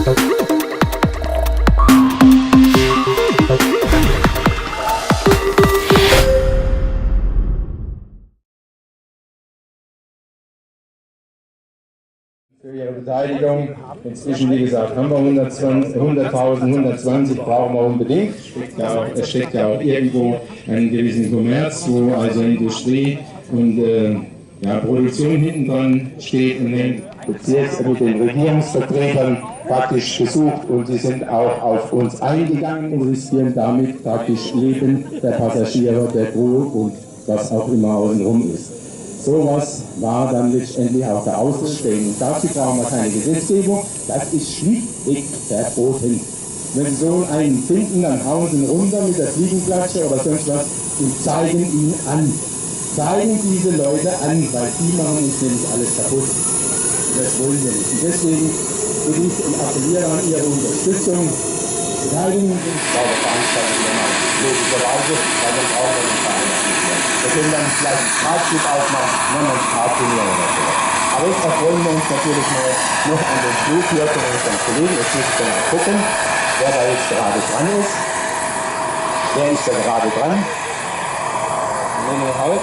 Für Ihre Beteiligung. Inzwischen, wie gesagt, haben wir 100.000, 120 brauchen wir unbedingt. Es steckt ja auch irgendwo einen gewissen Kommerz, wo also Industrie und Produktion hinten dran steht und nennt. Jetzt mit den Regierungsvertretern praktisch besucht und sie sind auch auf uns eingegangen und riskieren damit praktisch Leben der Passagiere, der Crew und was auch immer außenrum ist. Sowas war dann letztendlich auch der Außenstehende. Dazu brauchen wir keine Gesetzgebung, das ist schlichtweg verboten. Wenn Sie so einen finden, dann hauen Sie ihn runter mit der Fliegenklatsche oder sonst was und zeigen ihn an. Zeigen diese Leute an, weil die machen uns nämlich alles kaputt. Das wollen wir nicht. Und deswegen bitte ich und appelliere an Ihre Unterstützung. Beteiligen Sie uns bei der Veranstaltung logischerweise, weil dann brauchen wir den Verein nicht mehr. Wir können dann vielleicht ein Startstück aufmachen, noch ein Startturnier oder so. Aber jetzt erfreuen wir uns natürlich noch an den Flug hier von unseren Kollegen. Jetzt müssen wir mal gucken, wer da jetzt gerade dran ist. Wer ist da gerade dran? Halt.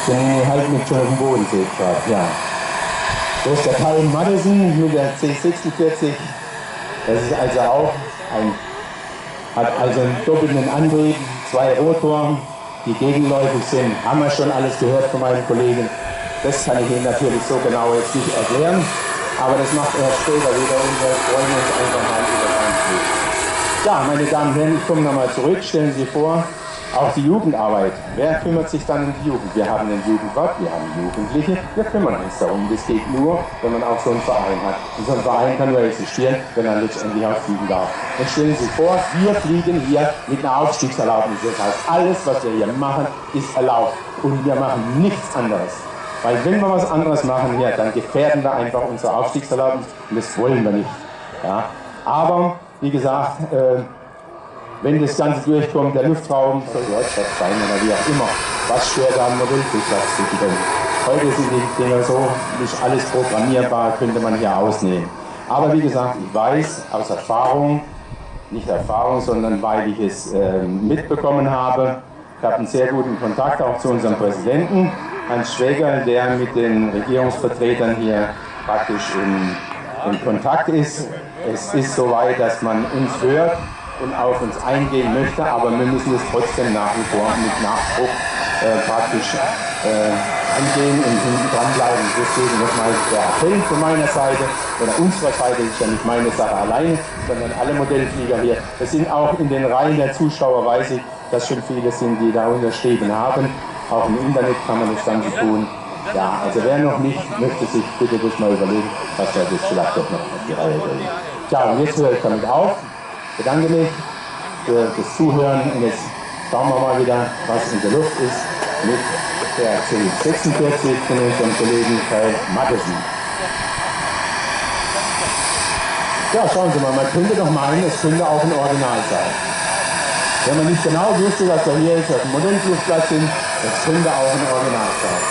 Den halt mit schon auf dem Boden sehe ich gerade, ja. Das ist der Kyle Madison mit der C46. Das ist also auch hat also einen doppelten Antrieb, 2 Rotoren, die gegenläufig sind. Haben wir schon alles gehört von meinen Kollegen. Das kann ich Ihnen natürlich so genau jetzt nicht erklären, aber das macht erst später wieder und wir freuen uns einfach mal über seinen Flug. Ja, meine Damen und Herren, ich komme nochmal zurück. Stellen Sie sich vor, auch die Jugendarbeit. Wer kümmert sich dann um die Jugend? Wir haben den Jugendwart, wir haben Jugendliche, wir kümmern uns darum. Das geht nur, wenn man auch so einen Verein hat. Und so ein Verein kann nur existieren, wenn er letztendlich auch fliegen darf. Jetzt stellen Sie sich vor, wir fliegen hier mit einer Aufstiegserlaubnis. Das heißt, alles, was wir hier machen, ist erlaubt. Und wir machen nichts anderes. Weil wenn wir was anderes machen hier, dann gefährden wir einfach unsere Aufstiegserlaubnis und das wollen wir nicht. Ja? Aber, wie gesagt, wenn das Ganze durchkommt, der Luftraum soll Deutschland sein oder wie auch immer, was stört da am Modellflugplatz zu gewinnen? Heute sind die Dinger so, nicht alles programmierbar, könnte man hier ausnehmen. Aber wie gesagt, ich weiß aus Erfahrung, nicht Erfahrung, sondern weil ich es mitbekommen habe, ich habe einen sehr guten Kontakt auch zu unserem Präsidenten, Hans Schwäger, der mit den Regierungsvertretern hier praktisch in Kontakt ist. Es ist soweit, dass man uns hört und auf uns eingehen möchte, aber wir müssen es trotzdem nach wie vor mit Nachdruck praktisch angehen und hinten dranbleiben. Deswegen nochmal der Appell von meiner Seite oder unserer Seite, ist ja nicht meine Sache alleine, sondern alle Modellflieger hier. Es sind auch in den Reihen der Zuschauer, weiß ich, dass schon viele sind, die da unterschrieben haben. Auch im Internet kann man das Ganze tun. Ja, also wer noch nicht, möchte sich bitte das mal überlegen, was wir das vielleicht doch noch auf die Reihe bringen. Tja, und jetzt höre ich damit auf. Ich bedanke mich für das Zuhören und jetzt schauen wir mal wieder, was in der Luft ist mit der C46 von unserem Kollegen Kyle Madison. Ja, schauen Sie mal, man könnte doch meinen, es könnte auch ein Original sein. Wenn man nicht genau wüsste, dass wir hier jetzt auf dem Modellflugplatz sind, es könnte auch ein Original sein.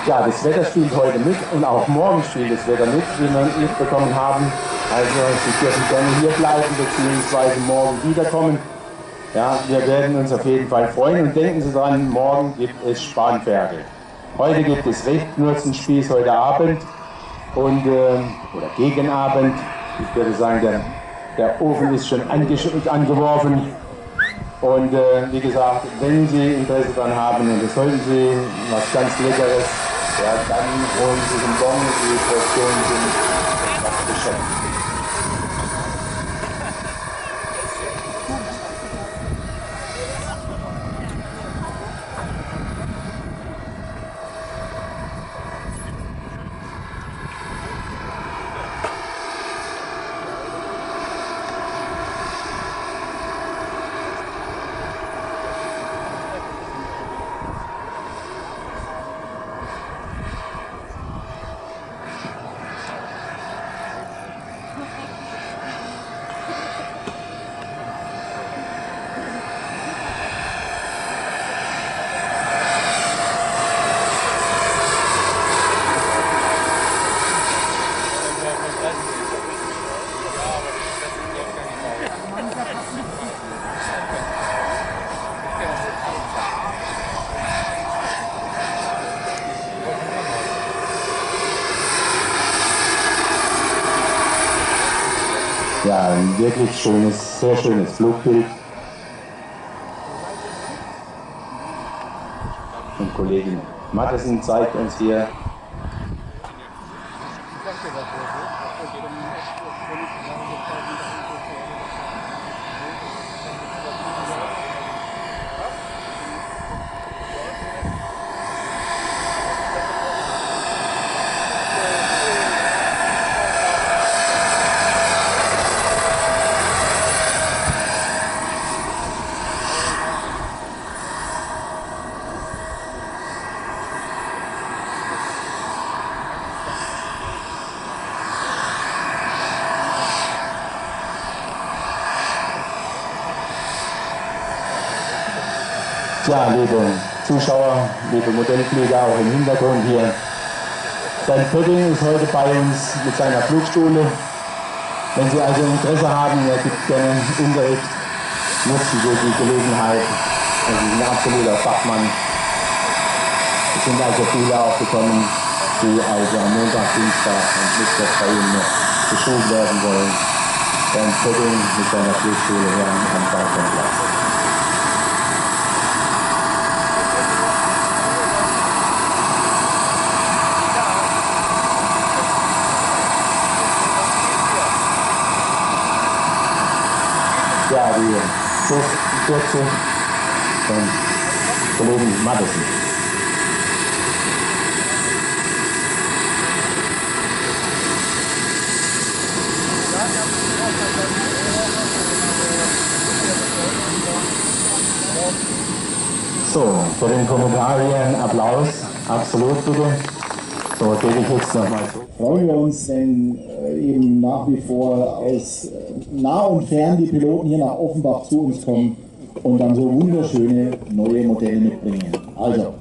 Ja, das Wetter spielt heute mit und auch morgen spielt das Wetter mit, wie wir mitbekommen haben. Also Sie dürfen gerne hier bleiben bzw. morgen wiederkommen. Ja, wir werden uns auf jeden Fall freuen und denken Sie dran, morgen gibt es Spanferkel. Heute gibt es Rechtknurzenspieß heute Abend und, oder gegen Abend. Ich würde sagen, der Ofen ist schon angeworfen. Und wie gesagt, wenn Sie Interesse daran haben und es sollten Sie was ganz Leckeres, ja, dann holen Sie sich einen Bon, die Portionen sind was geschenkt. wirklich schönes, sehr schönes Flugbild. Und Kollegin Matteson zeigt uns hier ja, liebe Zuschauer, liebe Modellflieger, auch im Hintergrund hier. Dan Pötting ist heute bei uns mit seiner Flugschule. Wenn Sie also Interesse haben, er gibt gerne Unterricht, nutzen Sie die Gelegenheit. Er ist ein absoluter Fachmann. Es sind also viele aufgekommen, die also am Montag, Dienstag und Mittwoch bei Ihnen geschult werden wollen. Dan Pötting mit seiner Flugschule hier am Balkonplatz. Ja, die Schlusskürze von Kollegen Matteson. So, für den Kommentar hier ein Applaus. Absolut bitte. So, gebe ich jetzt nochmal zu. Freuen wir uns, wenn eben nach wie vor aus nah und fern die Piloten hier nach Offenbach zu uns kommen und dann so wunderschöne neue Modelle mitbringen. Also,